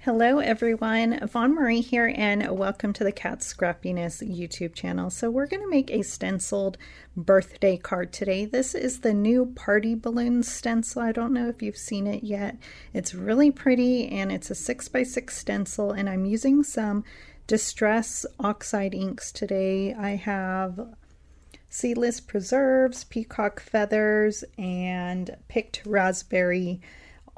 Hello everyone, Yvonne Marie here and welcome to the Katscrappiness YouTube channel. So we're going to make a stenciled birthday card today. This is the new party balloon stencil. I don't know if you've seen it yet. It's really pretty and it's a 6x6 stencil, and I'm using some Distress Oxide inks today. I have Seedless Preserves, Peacock Feathers, and Picked Raspberry,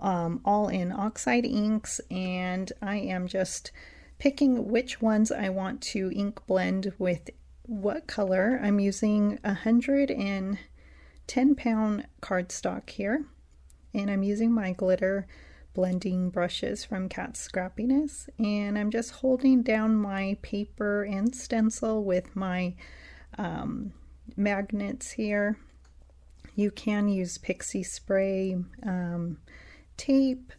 all in oxide inks, and I am just picking which ones I want to ink blend with what color. I'm using 110-pound cardstock here, and I'm using my glitter blending brushes from Katscrappiness, and I'm just holding down my paper and stencil with my magnets here. You can use pixie spray, tape,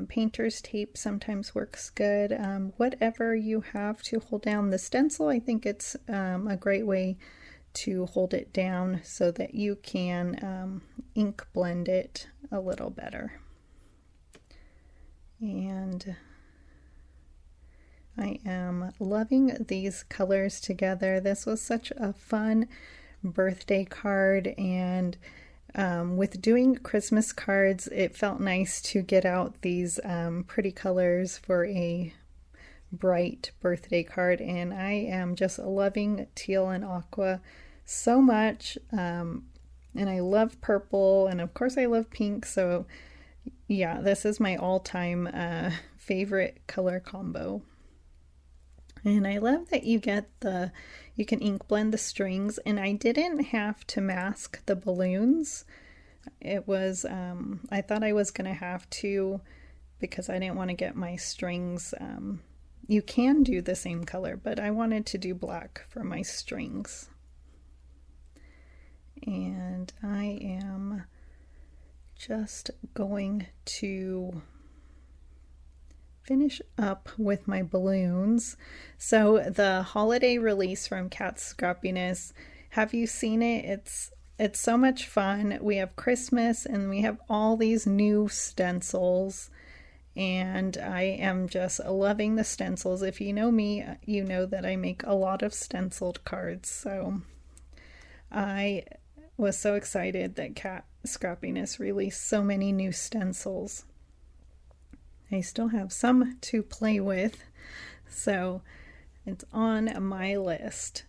painter's tape sometimes works good. Whatever you have to hold down the stencil, I think it's a great way to hold it down so that you can ink blend it a little better. And I am loving these colors together. This was such a fun birthday card, and with doing Christmas cards, it felt nice to get out these pretty colors for a bright birthday card, and I am just loving teal and aqua so much, and I love purple, and of course I love pink, so yeah, this is my all-time favorite color combo. And I love that you can ink blend the strings, and I didn't have to mask the balloons. It was, I thought I was gonna have to because I didn't want to get my strings. You can do the same color, but I wanted to do black for my strings. And I am just going to finish up with my balloons. So the holiday release from Katscrappiness, have you seen it? It's so much fun. We have Christmas and we have all these new stencils, and I am just loving the stencils. If you know me, you know that I make a lot of stenciled cards, so I was so excited that Scrappiness released so many new stencils. I still have some to play with, so it's on my list.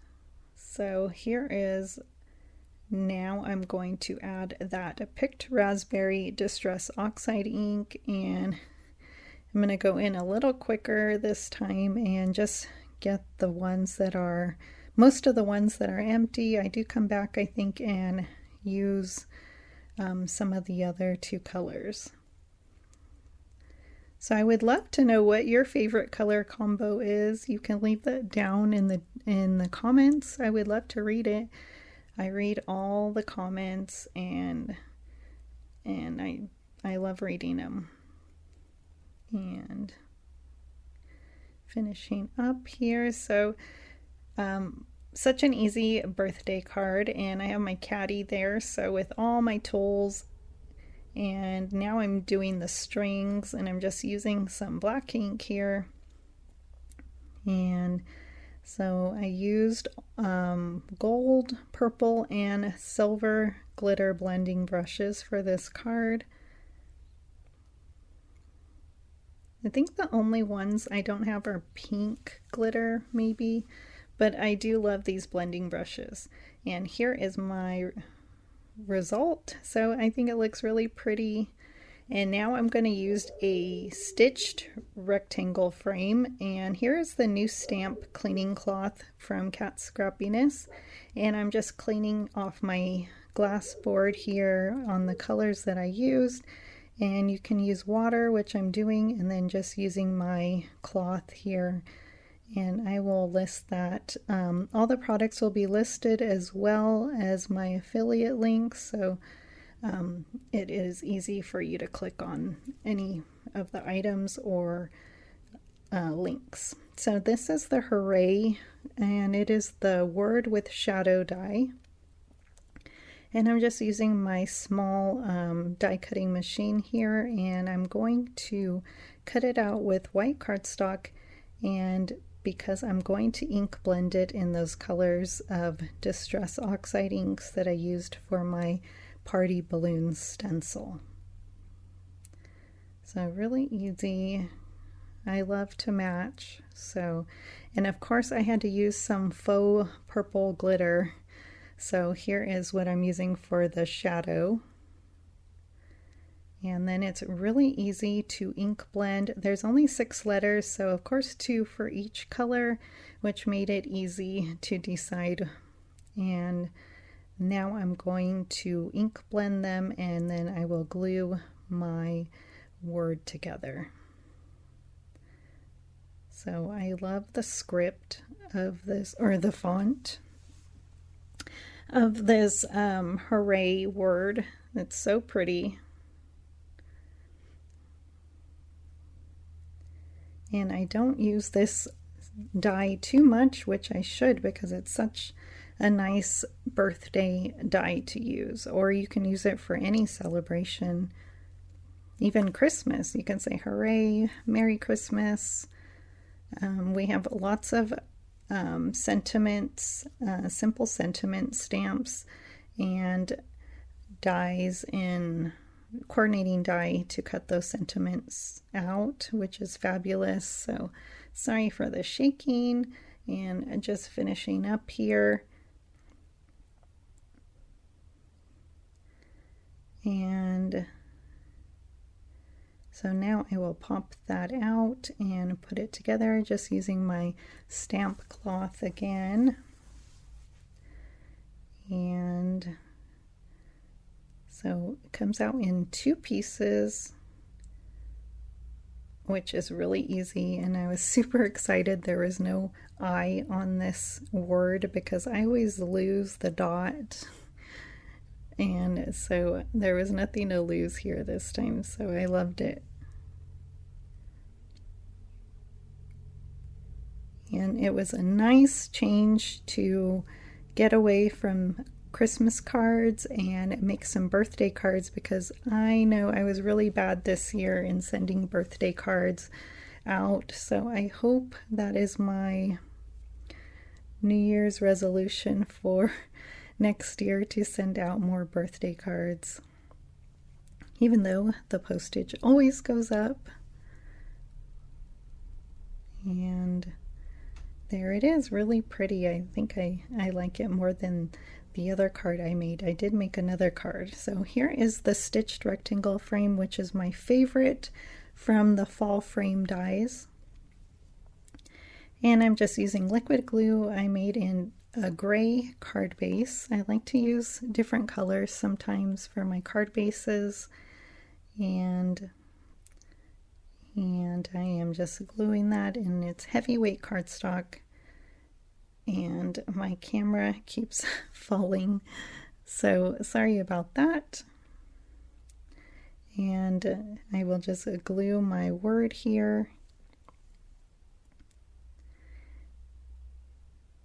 So here is, now I'm going to add that Picked Raspberry Distress Oxide ink, and I'm going to go in a little quicker this time and just get the ones that are, most of the ones that are empty. I do come back, I think, and use some of the other two colors. So I would love to know what your favorite color combo is. You can leave that down in the comments. I would love to read it. I read all the comments, and I love reading them. And finishing up here. So such an easy birthday card, and I have my caddy there, so with all my tools. And now I'm doing the strings, and I'm just using some black ink here. And so I used gold, purple, and silver glitter blending brushes for this card. I think the only ones I don't have are pink glitter, maybe, but I do love these blending brushes. And here is my result. So I think it looks really pretty, and now I'm going to use a stitched rectangle frame, and here is the new stamp cleaning cloth from Katscrappiness, and I'm just cleaning off my glass board here on the colors that I used, and you can use water, which I'm doing, and then just using my cloth here. And I will list that. All the products will be listed, as well as my affiliate links, so it is easy for you to click on any of the items or links. So this is the Hooray, and it is the word with shadow die. And I'm just using my small die cutting machine here, and I'm going to cut it out with white cardstock, and because I'm going to ink blend it in those colors of Distress Oxide inks that I used for my party balloon stencil. So really easy. I love to match. So, and of course I had to use some faux purple glitter. So here is what I'm using for the shadow. And then it's really easy to ink blend. There's only 6 letters, so of course 2 for each color, which made it easy to decide. And now I'm going to ink blend them, and then I will glue my word together. So I love the script of this, or the font of this hooray word. It's so pretty. And I don't use this die too much, which I should, because it's such a nice birthday die to use. Or you can use it for any celebration, even Christmas. You can say hooray, Merry Christmas. We have lots of sentiments, simple sentiment stamps and dies in coordinating die to cut those sentiments out, which is fabulous. So sorry for the shaking, and just finishing up here. And so now I will pop that out and put it together, just using my stamp cloth again. And so it comes out in 2 pieces, which is really easy, and I was super excited there was no I on this word because I always lose the dot, and so there was nothing to lose here this time, so I loved it. And it was a nice change to get away from Christmas cards and make some birthday cards, because I know I was really bad this year in sending birthday cards out. So I hope that is my New Year's resolution for next year, to send out more birthday cards, even though the postage always goes up. And there it is, really pretty. I think I like it more than the other card I made. I did make another card. So here is the stitched rectangle frame, which is my favorite from the fall frame dies. And I'm just using liquid glue I made in a gray card base. I like to use different colors sometimes for my card bases. And I am just gluing that, and it's heavyweight cardstock. And my camera keeps falling, so sorry about that. And I will just glue my word here.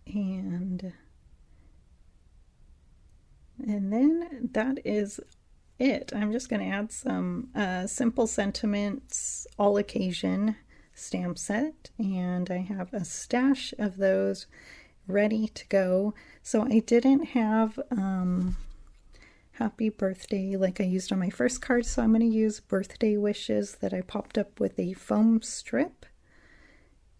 And then that is it. I'm just going to add some Simple Sentiments All Occasion stamp set, and I have a stash of those ready to go. So I didn't have happy birthday like I used on my first card, so I'm going to use birthday wishes that I popped up with a foam strip.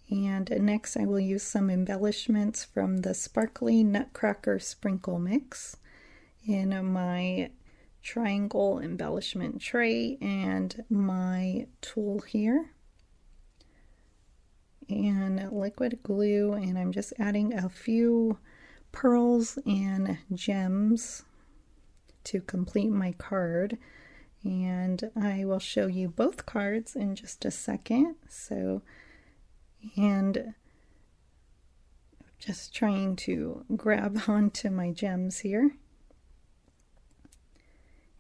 And next I will use some embellishments from the Sparkly Nutcracker Sprinkle Mix in my triangle embellishment tray and my tool here. And liquid glue, and I'm just adding a few pearls and gems to complete my card. And I will show you both cards in just a second. So, and just trying to grab onto my gems here.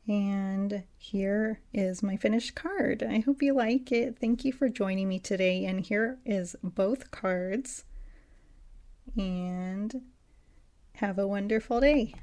And here is my finished card. I hope you like it. Thank you for joining me today. And here is both cards. And have a wonderful day.